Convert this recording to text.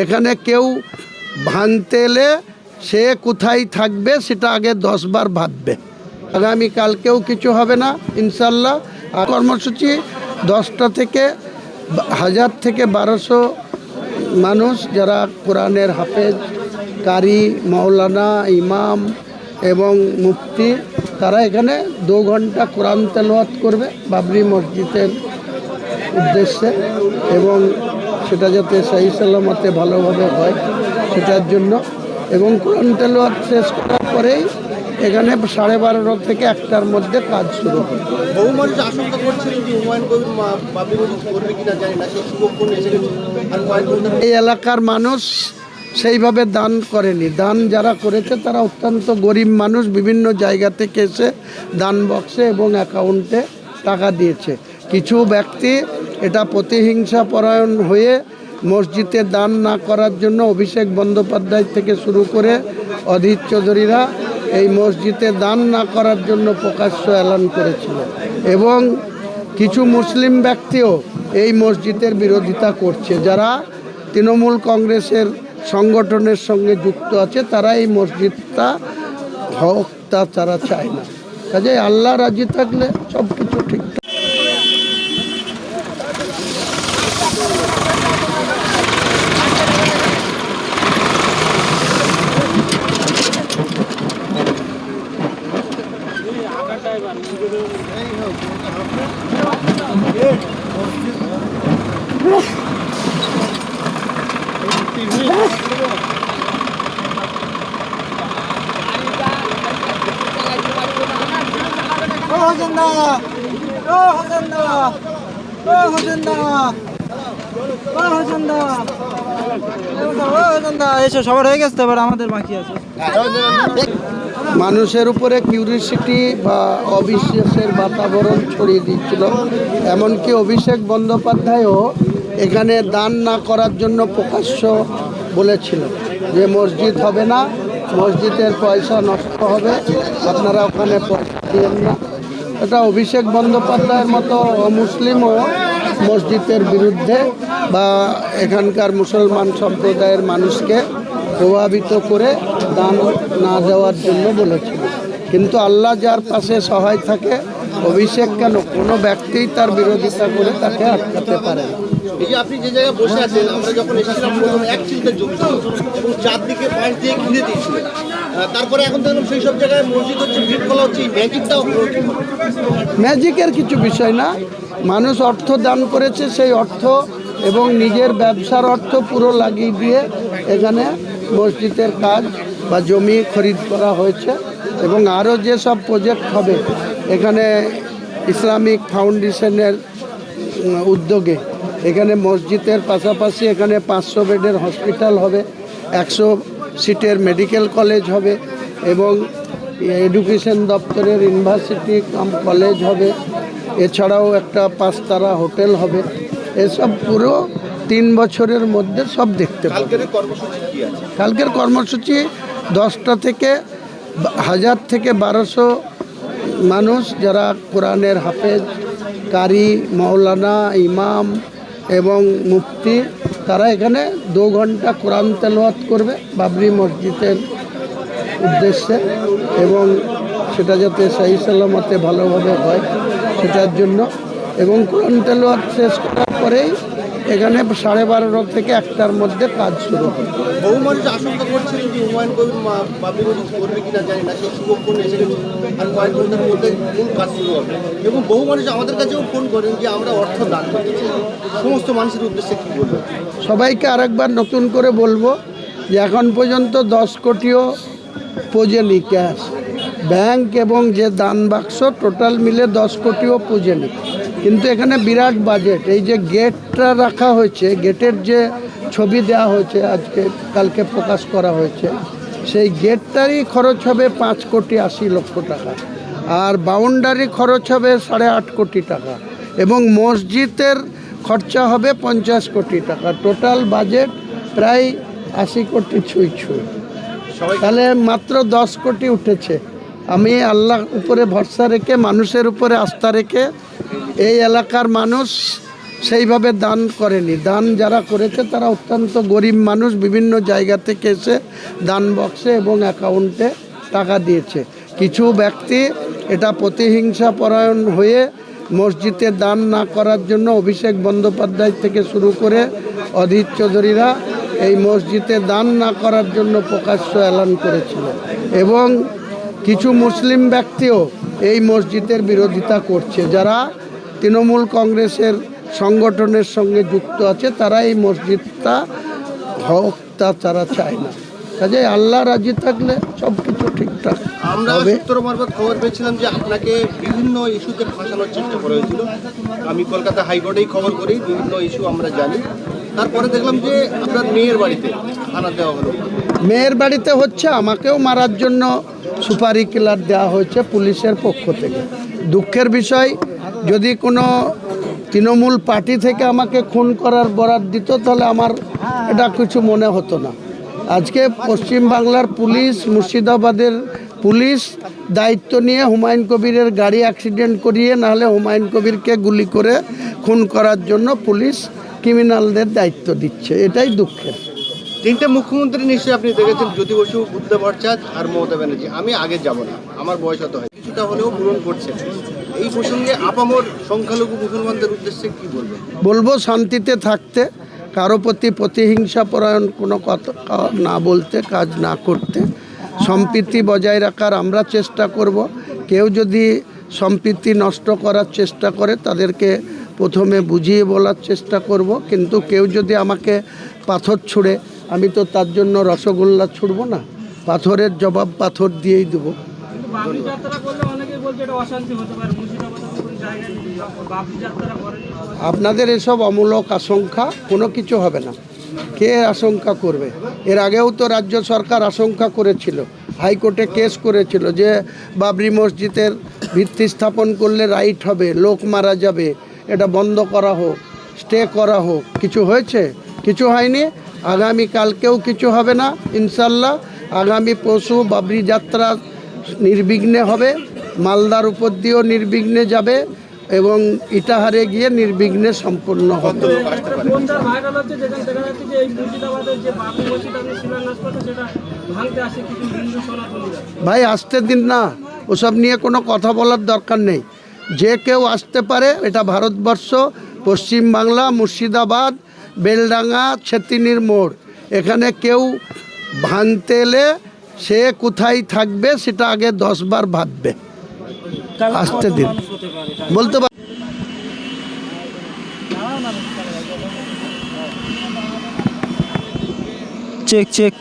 এখানে কেউ ভাঙতে এলে সে কোথায় থাকবে সেটা আগে 10 বার ভাববে। আগামী কালকেও কিছু হবে না ইনশাল্লাহ। আর কর্মসূচি 10টা থেকে 1000 থেকে 1200 মানুষ যারা কোরআনের হাফেজ, কারি, মাওলানা, ইমাম এবং মুফতি, তারা এখানে 2 ঘন্টা কোরআন তেলাওয়াত করবে বাবরি মসজিদের উদ্দেশ্যে, এবং সেটা যাতে সহি সালামতে ভালোভাবে হয় সেটার জন্য। এবং কোরআন তেলাওয়াত শেষ করার পরেই এখানে 12:30 থেকে 1টার মধ্যে কাজ শুরু হবে। বহু মানুষ আশঙ্কা করছিলেন যে হুমায়ুন কবির বাবরি মসজিদ করবে কিনা জানি না, সেই সুযোগ এসে গেছে। এই এলাকার মানুষ সেইভাবে দান করেনি। দান যারা করেছে তারা অত্যন্ত গরিব মানুষ, বিভিন্ন জায়গা থেকে এসে দান বক্সে এবং অ্যাকাউন্টে টাকা দিয়েছে। কিছু ব্যক্তি এটা প্রতিহিংসা পরায়ণ হয়ে মসজিদে দান না করার জন্য অভিষেক বন্দ্যোপাধ্যায় থেকে শুরু করে অধীর চৌধুরীরা এই মসজিদে দান না করার জন্য প্রকাশ্য এলান করেছিল, এবং কিছু মুসলিম ব্যক্তিও এই মসজিদের বিরোধিতা করছে। যারা তৃণমূল কংগ্রেসের সংগঠনের সঙ্গে যুক্ত আছে তারা এই মসজিদটা হোক তা তারা চায় না। কাজে আল্লাহ রাজি থাকলে সব কিছু ঠিকঠাক। সবার হয়ে গেছে, এবার আমাদের বাকি আছে। মানুষের উপরে কিউরিসিটি বা অবিশ্বাসের বাতাবরণ ছড়িয়ে দিচ্ছিল। এমনকি অভিষেক বন্দ্যোপাধ্যায়ও এখানে দান না করার জন্য প্রকাশ্য বলেছিল যে মসজিদ হবে না, মসজিদের পয়সা নষ্ট হবে, আপনারা ওখানে পয়সা দিয়েন না। এটা অভিষেক বন্দ্যোপাধ্যায়ের মতো অমুসলিমও মসজিদের বিরুদ্ধে বা এখানকার মুসলমান সম্প্রদায়ের মানুষকে প্রভাবিত করে দান না দেওয়ার জন্য বলেছিল। কিন্তু আল্লাহ যার পাশে সহায় থাকে, অভিষেক কেন কোনো ব্যক্তিই তার বিরোধিতা করে তাকে আটকাতে পারে না। এই যে আপনি যে জায়গায় বসে আছেন, আমরা যখন এসেছিলাম প্রথমে এক চিলতে জমি ছিল এবং চারদিকে পাশ দিয়ে ঘিরে দিয়েছিলেন। তারপরে এখন দেখলাম সেই সব জায়গায় মসজিদ হচ্ছে, ভিড় খোলা হচ্ছে, ম্যাজিকটাও ম্যাজিকের কিছু বিষয় না। মানুষ অর্থ দান করেছে, সেই অর্থ এবং নিজের ব্যবসার অর্থ পুরো লাগিয়ে দিয়ে এখানে মসজিদের কাজ বা জমি খরিদ করা হয়েছে। এবং আরও যেসব প্রজেক্ট হবে এখানে ইসলামিক ফাউন্ডেশনের উদ্যোগে এখানে মসজিদের পাশাপাশি এখানে 500 বেডের হসপিটাল হবে, 100 সিটের মেডিকেল কলেজ হবে, এবং এডুকেশন দপ্তরের ইউনিভার্সিটি কাম কলেজ হবে। এছাড়াও একটা 5 তারা হোটেল হবে। এসব পুরো 3 বছরের মধ্যে সব দেখতে পাবেন। কালকের কর্মসূচি 10টা থেকে 1000 থেকে 1200 মানুষ যারা কোরআনের হাফেজ, কারি, মাওলানা, ইমাম এবং মুফতি, তারা এখানে 2 ঘন্টা কোরআন তেলাওয়াত করবে বাবরি মসজিদের উদ্দেশ্যে, এবং সেটা যাতে সহি সালামতে ভালোভাবে হয় সেটার জন্য। এবং কোরআন তেলাওয়াত শেষ করার পরেই এখানে 12:30 থেকে 1টার মধ্যে কাজ শুরু হবে। বহু মানুষ আশঙ্কা করছিলেন যে হুমায়ুন কবির বাবরি মসজিদ করবে কিনা জানি না, সেই সুযোগ এসে গেছে। আর কয়েক ঘন্টার মধ্যে মূল কাজ শুরু হবে। এবং বহু মানুষ আমাদের কাছেও ফোন করেন যে আমরা অর্থ দান করতে চাই। সমস্ত মানুষের উদ্দেশ্যে কী বলবেন? সবাইকে আরেকবার নতুন করে বলবো যে এখন পর্যন্ত 10 কোটিও পৌঁছেনি ক্যাশ, ব্যাংক এবং যে দান বাক্স টোটাল মিলে 10 কোটিও পৌঁছেনি। কিন্তু এখানে বিরাট বাজেট। এই যে গেটটা রাখা হয়েছে, গেটের যে ছবি দেওয়া হয়েছে আজকে কালকে প্রকাশ করা হয়েছে, সেই গেটটারই খরচ হবে 5,80,00,000 টাকা, আর বাউন্ডারি খরচ হবে 8.5 কোটি টাকা, এবং মসজিদের খরচা হবে 50 কোটি টাকা। টোটাল বাজেট প্রায় 80 কোটি ছুঁই। তাহলে মাত্র 10 কোটি উঠেছে। আমি আল্লাহর উপরে ভরসা রেখে, মানুষের উপরে আস্থা রেখে, এই এলাকার মানুষ সেইভাবে দান করেনি। দান যারা করেছে তারা অত্যন্ত গরিব মানুষ, বিভিন্ন জায়গা থেকে এসে দান বক্সে এবং অ্যাকাউন্টে টাকা দিয়েছে। কিছু ব্যক্তি এটা প্রতিহিংসা পরায়ণ হয়ে মসজিদে দান না করার জন্য অভিষেক বন্দ্যোপাধ্যায় থেকে শুরু করে অধীর চৌধুরীরা এই মসজিদে দান না করার জন্য প্রকাশ্য এলান করেছিল, এবং কিছু মুসলিম ব্যক্তিও এই মসজিদের বিরোধিতা করছে। যারা তৃণমূল কংগ্রেসের সংগঠনের সঙ্গে যুক্ত আছে তারা এই মসজিদটা হোক, তা তারা চায় না। কাজে আল্লাহ রাজি থাকলে সব কিছু ঠিকঠাক আমরা হবে। সূত্র মারফত খবর পেয়েছিলাম যে আপনাকে বিভিন্ন ইস্যুতে ফাঁসানোর চেষ্টা করা হয়েছিল। আমি কলকাতা হাইকোর্টেই খবর করি, বিভিন্ন ইস্যু আমরা জানি। তারপরে দেখলাম যে আপনার মেয়ের বাড়িতে হানা দেওয়া হলো। মেয়ের বাড়িতে হচ্ছে, আমাকেও মারার জন্য সুপারি কিলার দেওয়া হয়েছে পুলিশের পক্ষ থেকে। দুঃখের বিষয়, যদি কোনো তৃণমূল পার্টি থেকে আমাকে খুন করার বরাত দিত তাহলে আমার এটা কিছু মনে হতো না। আজকে পশ্চিম বাংলার পুলিশ, মুর্শিদাবাদের পুলিশ দায়িত্ব নিয়ে হুমায়ুন কবিরের গাড়ি অ্যাক্সিডেন্ট করিয়ে, নাহলে হুমায়ুন কবিরকে গুলি করে খুন করার জন্য পুলিশ ক্রিমিনালদের দায়িত্ব দিচ্ছে। এটাই দুঃখের। তিনটে মুখ্যমন্ত্রী নিশ্চয়ই আপনি দেখেছেন, জ্যোতি বসু, বুদ্ধদেব ভট্টাচার্য আর মমতা ব্যানার্জি। আমি আগে যাব না, আমার বয়স হতে হয়, কিছুটা হলেও পূরণ করছে। এই প্রসঙ্গে আপামর সংখ্যালঘু মুসলমানদের উদ্দেশ্যে কি বলবেন? বলবো শান্তিতে থাকতে, কারো প্রতি প্রতিহিংসা পরায়ণ কোনো কথা না বলতে, কাজ না করতে, সম্প্রীতি বজায় রাখার আমরা চেষ্টা করব। কেউ যদি সম্প্রীতি নষ্ট করার চেষ্টা করে তাদেরকে প্রথমে বুঝিয়ে বলার চেষ্টা করব, কিন্তু কেউ যদি আমাকে পাথর ছুঁড়ে, আমি তো তার জন্য রসগোল্লা ছুঁড়ব না, পাথরের জবাব পাথর দিয়েই দেবো। বাবরি যাত্রা করলে অনেকে বলছে এটা অশান্তি হতে পারে, মুর্শিদাবাদের কোনো জায়গায় বাবরি যাত্রা করে। আপনাদের এসব অমূলক আশঙ্কা, কোনো কিছু হবে না। কে আশঙ্কা করবে? এর আগেও তো রাজ্য সরকার আশঙ্কা করেছিল, হাইকোর্টে কেস করেছিল যে বাবরি মসজিদের ভিত্তি স্থাপন করলে রাইট হবে, লোক মারা যাবে, এটা বন্ধ করা হোক, স্টে করা হোক। কিছু হয়েছে? কিছু হয়নি। আগামীকালকেও কিছু হবে না ইনশাল্লাহ। আগামী পরশু বাবরি যাত্রা নির্বিঘ্নে হবে, মালদার উপর দিয়েও নির্বিঘ্নে যাবে এবং ইটাহারে গিয়ে নির্বিঘ্নে সম্পূর্ণ হবে। কোনটা ভাইরাল হচ্ছে, যেখানে দেখা যাচ্ছে যে এই মুর্শিদাবাদের যে বাবরি মসজিদ আপনি শিলান্যাস করতে, সেটা ভাঙতে আসে কিছু হিন্দু সনাতনীরা। ভাই আসতে দিন না, ওসব নিয়ে কোনো কথা বলার দরকার নেই। যে কেউ আসতে পারে, এটা ভারতবর্ষ, পশ্চিমবাংলা, মুর্শিদাবাদ, বেলডাঙ্গা, ছেতিনির মোড়। এখানে কেউ ভাঙতে এলে সে কোথায় থাকবে সেটা আগে 10 বার ভাববে। আসতে দিন, বলতে পার। Check check